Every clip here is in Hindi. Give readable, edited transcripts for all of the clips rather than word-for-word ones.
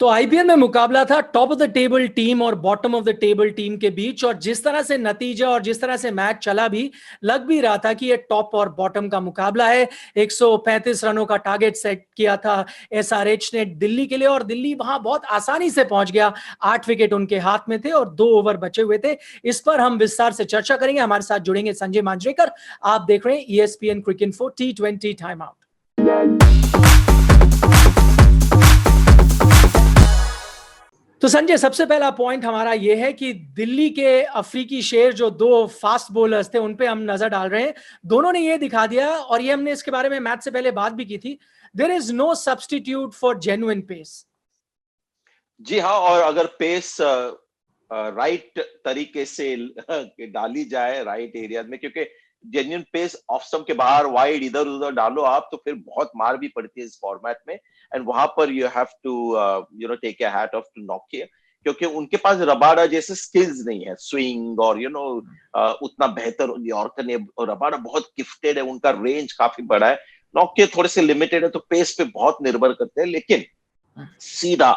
तो आईपीएल में मुकाबला था top of the table team और bottom of the table team के बीच, और जिस तरह से नतीजा और जिस तरह से मैच चला भी लग भी रहा था कि ये टॉप और बॉटम का मुकाबला है। 135 रनों का टारगेट सेट किया था एसआरएच ने दिल्ली के लिए, और दिल्ली वहां बहुत आसानी से पहुंच गया। 8 विकेट उनके हाथ में थे और 2 ओवर बचे हुए थे। इस पर हम विस्तार से चर्चा करेंगे। हमारे साथ जुड़ेंगे संजय मांजरेकर। आप देख रहे हैं ESPN क्रिक इन्फो T20 टाइम आउट। तो संजय, सबसे पहला पॉइंट हमारा यह है कि दिल्ली के अफ्रीकी शेर जो 2 फास्ट बॉलर्स थे उन पे हम नजर डाल रहे हैं। दोनों ने यह दिखा दिया, और ये हमने इसके बारे में मैच से पहले बात भी की थी, there is no substitute for genuine pace. जी हाँ, और अगर पेस राइट तरीके से डाली जाए राइट एरिया में, क्योंकि जेन्युइन पेस ऑफ स्टंप के बाहर वाइड इधर उधर डालो आप तो फिर बहुत मार भी पड़ती है इस फॉर्मेट में। एंड वहां पर you have to take a hat off to Nokia, क्योंकि उनके पास रबाडा जैसे स्किल्स नहीं है, स्विंग और उतना बेहतर यॉर्कर ने। रबाडा बहुत गिफ्टेड है, उनका रेंज काफी बड़ा है। नॉकिया थोड़े से लिमिटेड है, तो पेस पे बहुत निर्भर करते हैं। लेकिन सीधा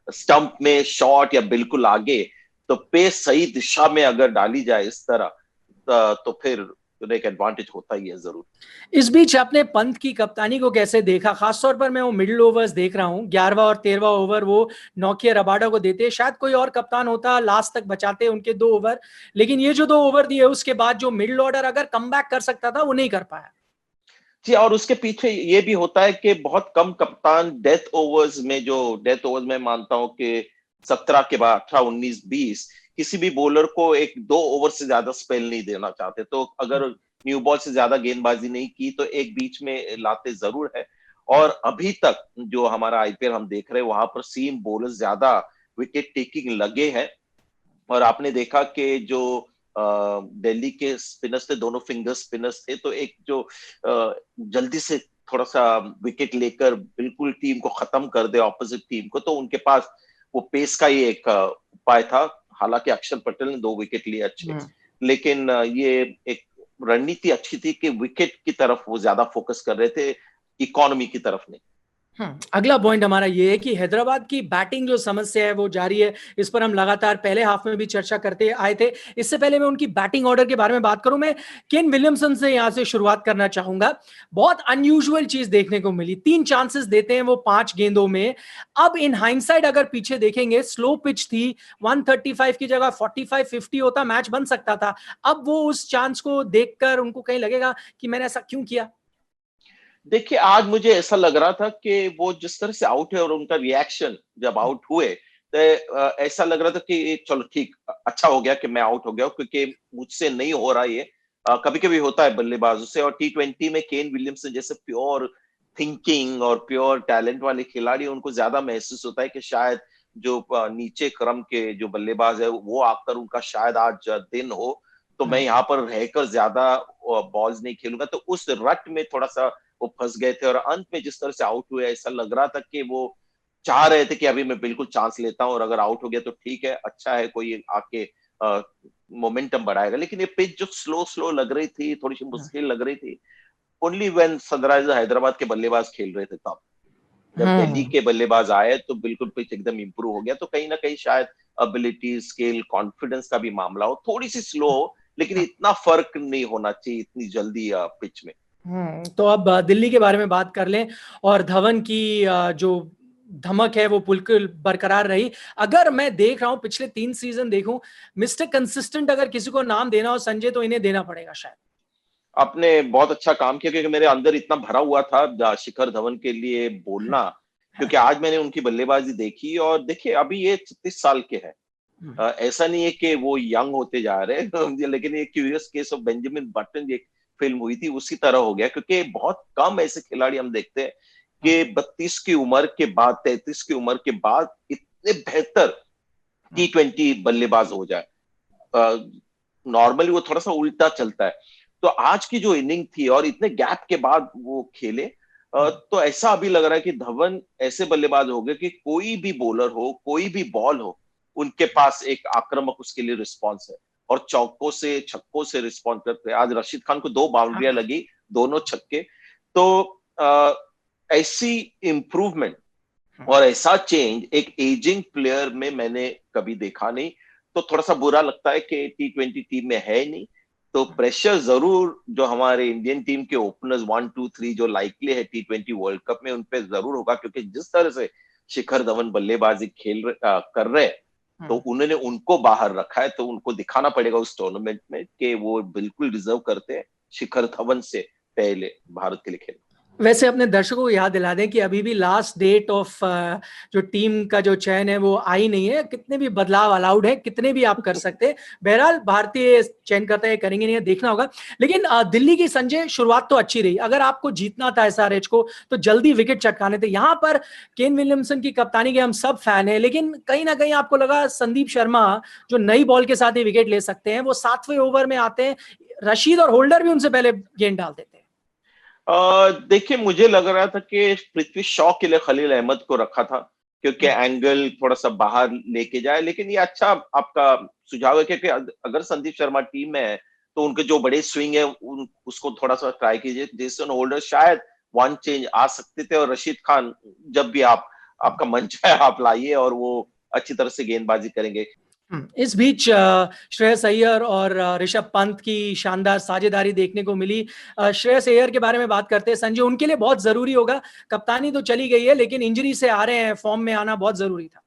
स्टंप में शॉट या बिल्कुल आगे, तो पेस सही दिशा में अगर डाली जाए इस तरह तो फिर एक एडवांटेज होता ही है जरूर। इस बीच आपने पंत की कप्तानी को कैसे देखा? खासतौर पर मैं वो मिडिल ओवर्स देख रहा हूं, 11वां और 13वां ओवर वो नोकिया रबाडा को देते। शायद कोई और कप्तान होता लास्ट तक बचाते उनके 2 ओवर, लेकिन ये जो 2 ओवर दिए उसके बाद जो मिडिल ऑर्डर अगर कमबैक कर सकता था वो नहीं कर पाया। जी, और उसके पीछे ये भी होता है कि बहुत कम कप्तान डेथ ओवर्स में मानता हूं कि 17 के बाद 18, 19, 20 किसी भी बॉलर को 1-2 ओवर से ज्यादा स्पेल नहीं देना चाहते। तो अगर न्यू बॉल से ज्यादा गेंदबाजी नहीं की तो एक बीच में लाते जरूर है। और अभी तक जो हमारा आईपीएल हम देख रहे हैं वहां पर सीम बॉलर ज्यादा विकेट टेकिंग लगे हैं। और आपने देखा कि जो दिल्ली के स्पिनर्स थे, दोनों फिंगर स्पिनर्स थे, तो एक जो जल्दी से थोड़ा सा विकेट लेकर बिल्कुल टीम को खत्म कर दे, ऑपोजिट टीम को, तो उनके पास वो पेस का ही एक उपाय था। हालांकि अक्षर पटेल ने 2 विकेट लिए अच्छे, लेकिन ये एक रणनीति अच्छी थी कि विकेट की तरफ वो ज्यादा फोकस कर रहे थे, इकोनॉमी की तरफ नहीं। अगला पॉइंट हमारा ये है कि हैदराबाद की बैटिंग जो समस्या है वो जारी है। इस पर हम लगातार पहले हाफ में भी चर्चा करते आए थे। इससे पहले मैं उनकी बैटिंग ऑर्डर के बारे में बात करूं, मैं केन विलियमसन से यहां से शुरुआत करना चाहूंगा। बहुत अनयूजुअल चीज देखने को मिली। 3 चांसेस देते हैं वो 5 गेंदों में। अब इन हाइंडसाइड अगर पीछे देखेंगे, स्लो पिच थी, 135 की जगह 45-50 होता मैच बन सकता था। अब वो उस चांस को देखकर उनको कहीं लगेगा कि मैंने ऐसा क्यों किया? देखिए, आज मुझे ऐसा लग रहा था कि वो जिस तरह से आउट है और उनका रिएक्शन जब आउट हुए, तो ऐसा लग रहा था कि चलो ठीक, अच्छा हो गया कि मैं आउट हो गया, क्योंकि मुझसे नहीं हो रहा ये। कभी कभी होता है बल्लेबाजों से, और T20 में केन विलियमसन जैसे प्योर थिंकिंग और प्योर टैलेंट वाले खिलाड़ी, उनको ज्यादा महसूस होता है कि शायद जो नीचे क्रम के जो बल्लेबाज है वो आकर उनका शायद आज दिन हो, तो मैं यहाँ पर रहकर ज्यादा बॉल्स नहीं खेलूंगा। तो उस रट में थोड़ा सा वो फंस गए थे, और अंत में जिस तरह से आउट हुए, ऐसा लग रहा था कि वो चाह रहे थे कि अभी मैं बिल्कुल चांस लेता हूं, और अगर आउट हो गया तो ठीक है, अच्छा है, कोई आके मोमेंटम बढ़ाएगा। लेकिन ये पिच जो स्लो स्लो लग रही थी, थोड़ी सी मुश्किल लग रही थी, ओनली व्हेन सनराइजर हैदराबाद के बल्लेबाज खेल रहे थे तब। जब दिल्ली के बल्लेबाज आए तो बिल्कुल पिच एकदम इंप्रूव हो गया। तो कहीं ना कहीं शायद एबिलिटी, स्किल, कॉन्फिडेंस का भी मामला हो, थोड़ी सी स्लो हो, लेकिन इतना फर्क नहीं होना चाहिए इतनी जल्दी पिच में। तो अब दिल्ली के बारे में बात कर लें, और धवन की जो धमक है वो बिल्कुल बरकरार रही। अगर मैं देख रहा हूं पिछले 3 सीजन देखूं, मिस्टर कंसिस्टेंट अगर किसी को नाम देना हो संजय, तो इन्हें देना पड़ेगा शायद। आपने बहुत अच्छा काम किया, क्योंकि मेरे अंदर इतना भरा हुआ था शिखर धवन के लिए बोलना, क्योंकि आज मैंने उनकी बल्लेबाजी देखी, और देखिए अभी ये 36 साल के हैं। ऐसा नहीं है कि वो यंग होते जा रहे हैं लेकिन ये curious case of Benjamin button, एक फिल्म हुई थी, उसी तरह हो गया। क्योंकि बहुत कम ऐसे खिलाड़ी हम देखते हैं कि 32 की उम्र के बाद, 33 की उम्र के बाद इतने बेहतर T20 बल्लेबाज हो जाए। नॉर्मली वो थोड़ा सा उल्टा चलता है। तो आज की जो इनिंग थी और इतने गैप के बाद वो खेले, तो ऐसा अभी लग रहा है कि धवन ऐसे बल्लेबाज हो गए कि कोई भी बॉलर हो, कोई भी बॉल हो, उनके पास एक आक्रामक उसके लिए रिस्पॉन्स है, और चौकों से छक्कों से रिस्पॉन्स करते हैं। आज रशीद खान को 2 बाउंड्रियां लगी, दोनों छक्के। तो ऐसी इंप्रूवमेंट और ऐसा चेंज एक एजिंग प्लेयर में मैंने कभी देखा नहीं। तो थोड़ा सा बुरा लगता है कि T20 टीम में है नहीं। तो प्रेशर जरूर जो हमारे इंडियन टीम के ओपनर्स 1, 2, 3 जो लाइकली है T20 वर्ल्ड कप में, उन पे जरूर होगा, क्योंकि जिस तरह से शिखर धवन बल्लेबाजी कर रहे हैं, तो उन्होंने उनको बाहर रखा है। तो उनको दिखाना पड़ेगा उस टूर्नामेंट में कि वो बिल्कुल डिजर्व करते हैं शिखर धवन से पहले भारत के लिए खेलना। वैसे अपने दर्शकों को याद दिला दें कि अभी भी लास्ट डेट ऑफ जो टीम का जो चयन है वो आई नहीं है। कितने भी बदलाव अलाउड है, कितने भी आप कर सकते हैं। बहरहाल भारतीय चयन करते हैं, करेंगे नहीं, देखना होगा। लेकिन दिल्ली की संजय शुरुआत तो अच्छी रही। अगर आपको जीतना था एसआरएच को तो जल्दी विकेट चटकाने थे। यहाँ पर केन विलियमसन की कप्तानी के हम सब फैन है, लेकिन कहीं ना कहीं आपको लगा संदीप शर्मा जो नई बॉल के साथ ही विकेट ले सकते हैं, वो 7वें ओवर में आते हैं, रशीद और होल्डर भी उनसे पहले गेंद डाल देते हैं। देखिए, मुझे लग रहा था कि पृथ्वी शॉ के लिए खलील अहमद को रखा था, क्योंकि एंगल थोड़ा सा बाहर लेके जाए। लेकिन ये अच्छा आपका सुझाव है, क्योंकि अगर संदीप शर्मा टीम में है तो उनके जो बड़े स्विंग है उसको थोड़ा सा ट्राई कीजिए। जेसन होल्डर शायद वन चेंज आ सकते थे, और रशीद खान जब भी आपका मन चाहे आप लाइए, और वो अच्छी तरह से गेंदबाजी करेंगे। इस बीच श्रेयस अय्यर और ऋषभ पंत की शानदार साझेदारी देखने को मिली। श्रेयस अय्यर के बारे में बात करते हैं संजय, उनके लिए बहुत जरूरी होगा। कप्तानी तो चली गई है, लेकिन इंजरी से आ रहे हैं, फॉर्म में आना बहुत जरूरी था।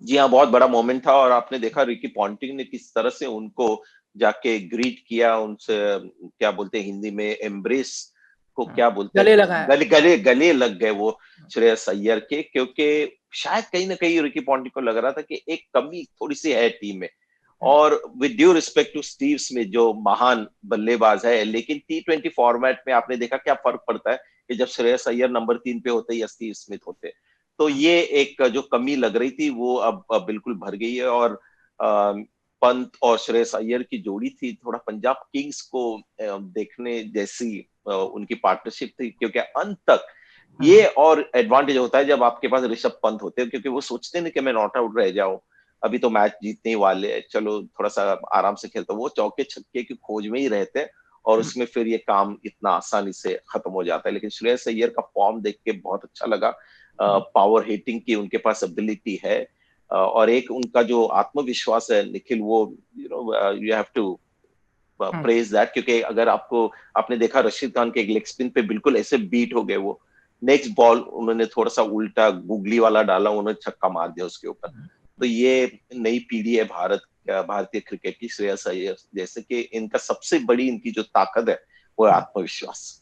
जी हाँ, बहुत बड़ा मोमेंट था। और आपने देखा रिकी पॉन्टिंग ने किस तरह से उनको जाके ग्रीट किया, उनसे क्या बोलते हैं हिंदी में, एम्ब्रेस को क्या बोलते हैं, गले लगाया, गले लग गए वो श्रेयस अय्यर के। क्योंकि शायद कहीं ना कहीं रिकी पॉन्टिंग को लग रहा था कि एक कमी थोड़ी सी है टीम में। और with due respect to Steve Smith जो महान बल्लेबाज है, लेकिन T20 फॉर्मेट में आपने देखा क्या फर्क पड़ता है कि जब श्रेयस अय्यर नंबर 3 पे होते या स्टीव स्मिथ होते। तो ये एक जो कमी लग रही थी वो अब बिल्कुल भर गई है। और पंत और श्रेयस अय्यर की जोड़ी थी, थोड़ा पंजाब किंग्स को देखने जैसी उनकी पार्टनरशिप थी। क्योंकि अंत तक ये और एडवांटेज होता है जब आपके पास ऋषभ पंत होते हैं, क्योंकि वो सोचते नहीं कि मैं नॉट आउट रह जाऊं, अभी तो मैच जीतने ही वाले हैं, चलो थोड़ा सा आराम से खेलता हूं। वो चौके छक्के की खोज में ही रहते हैं, और उसमें फिर ये काम इतना आसानी से खत्म हो जाता है। लेकिन श्रेयस अय्यर का फॉर्म देख के बहुत अच्छा लगा। पावर हिटिंग की उनके पास एबिलिटी है, और एक उनका जो आत्मविश्वास है निखिल, वो you have to praise that. क्योंकि अगर आपने देखा रशीद खान के एक लेग स्पिन पे बिल्कुल ऐसे बीट हो गए, वो नेक्स्ट बॉल उन्होंने थोड़ा सा उल्टा गुगली वाला डाला, उन्होंने छक्का मार दिया उसके ऊपर। तो ये नई पीढ़ी है भारतीय क्रिकेट की, श्रेयस अय्यर जैसे कि इनका सबसे बड़ी इनकी जो ताकत है वो है आत्मविश्वास।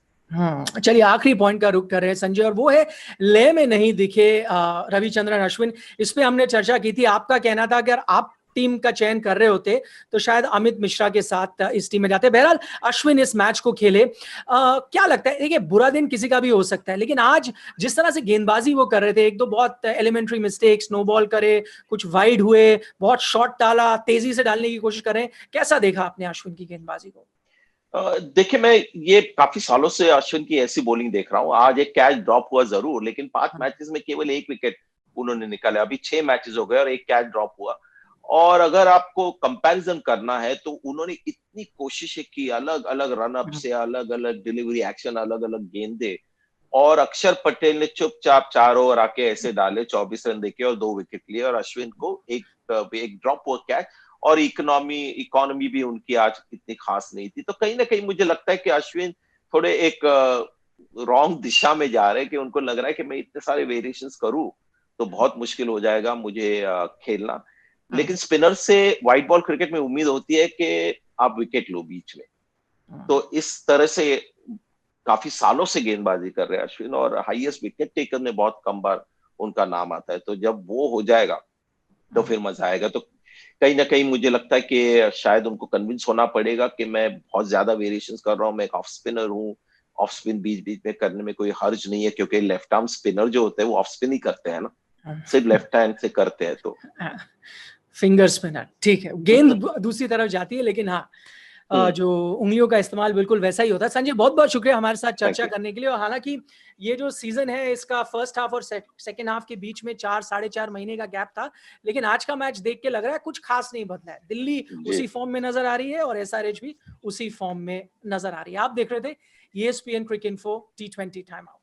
चलिए आखिरी पॉइंट का रुख कर रहे हैं संजय, और वो है लय में नहीं दिखे रविचंद्रन अश्विन। इस पे हमने चर्चा की थी। आपका कहना था अगर आप टीम का चयन कर रहे होते तो शायद अमित मिश्रा के साथ इस टीम में जाते। बहरहाल अश्विन इस मैच को खेले। क्या लगता है, देखिए बुरा दिन किसी का भी हो सकता है, लेकिन आज जिस तरह से गेंदबाजी वो कर रहे थे, एक दो बहुत एलिमेंट्री मिस्टेक्स, नो बॉल करे, कुछ वाइड हुए, बहुत शॉट डाला, तेजी से डालने की कोशिश कर रहे हैं, कैसा देखा आपने अश्विन की गेंदबाजी को? देखिए, मैं ये काफी सालों से अश्विन की ऐसी बॉलिंग देख रहा हूँ। आज एक कैच ड्रॉप हुआ जरूर, लेकिन 5 मैचेस में केवल 1 विकेट उन्होंने निकाला। अभी 6 मैचेस हो गए और 1 कैच ड्रॉप हुआ। और अगर आपको कंपैरिजन करना है तो उन्होंने इतनी कोशिशें की, अलग अलग रन अप से, अलग अलग डिलीवरी एक्शन, अलग अलग गेंदे, और अक्षर पटेल ने चुपचाप 4 ओवर आके ऐसे डाले, 24 रन देके और 2 विकेट लिए, और अश्विन को एक ड्रॉप हुआ कैच। और इकोनॉमी भी उनकी आज इतनी खास नहीं थी। तो कहीं ना कहीं मुझे लगता है कि अश्विन थोड़े एक रॉन्ग दिशा में जा रहे हैं, कि उनको लग रहा है कि मैं इतने सारे वेरिएशंस करूं तो बहुत मुश्किल हो जाएगा मुझे खेलना। लेकिन स्पिनर से व्हाइट बॉल क्रिकेट में उम्मीद होती है कि आप विकेट लो बीच में। तो इस तरह से काफी सालों से गेंदबाजी कर रहे हैं अश्विन, और हाईएस्ट विकेट टेकर में बहुत कम बार उनका नाम आता है। तो जब वो हो जाएगा तो फिर मजा आएगा। तो कहीं ना कहीं मुझे लगता है कि शायद उनको कन्विंस होना पड़ेगा कि मैं बहुत ज्यादा वेरिएशंस कर रहा हूँ, मैं एक ऑफ स्पिनर हूँ, ऑफ स्पिन बीच बीच में करने में कोई हर्ज नहीं है। क्योंकि लेफ्ट आर्म स्पिनर जो होते हैं वो ऑफ स्पिन ही करते हैं ना, सिर्फ लेफ्ट हैंड से करते हैं। तो फिंगर स्पिनर, ठीक है, गेंद दूसरी तरफ जाती है, लेकिन हाँ जो उंगलियों का इस्तेमाल बिल्कुल वैसा ही होता है। संजय बहुत बहुत शुक्रिया हमारे साथ चर्चा करने के लिए। और हालांकि ये जो सीजन है इसका फर्स्ट हाफ और सेकंड हाफ के बीच में 4-4.5 महीने का गैप था, लेकिन आज का मैच देख के लग रहा है कुछ खास नहीं बदला है। दिल्ली उसी फॉर्म में नजर आ रही है और एसआरएच भी उसी फॉर्म में नजर आ रही है। आप देख रहे थे ESPN क्रिक इन्फो T20 टाइम आउट।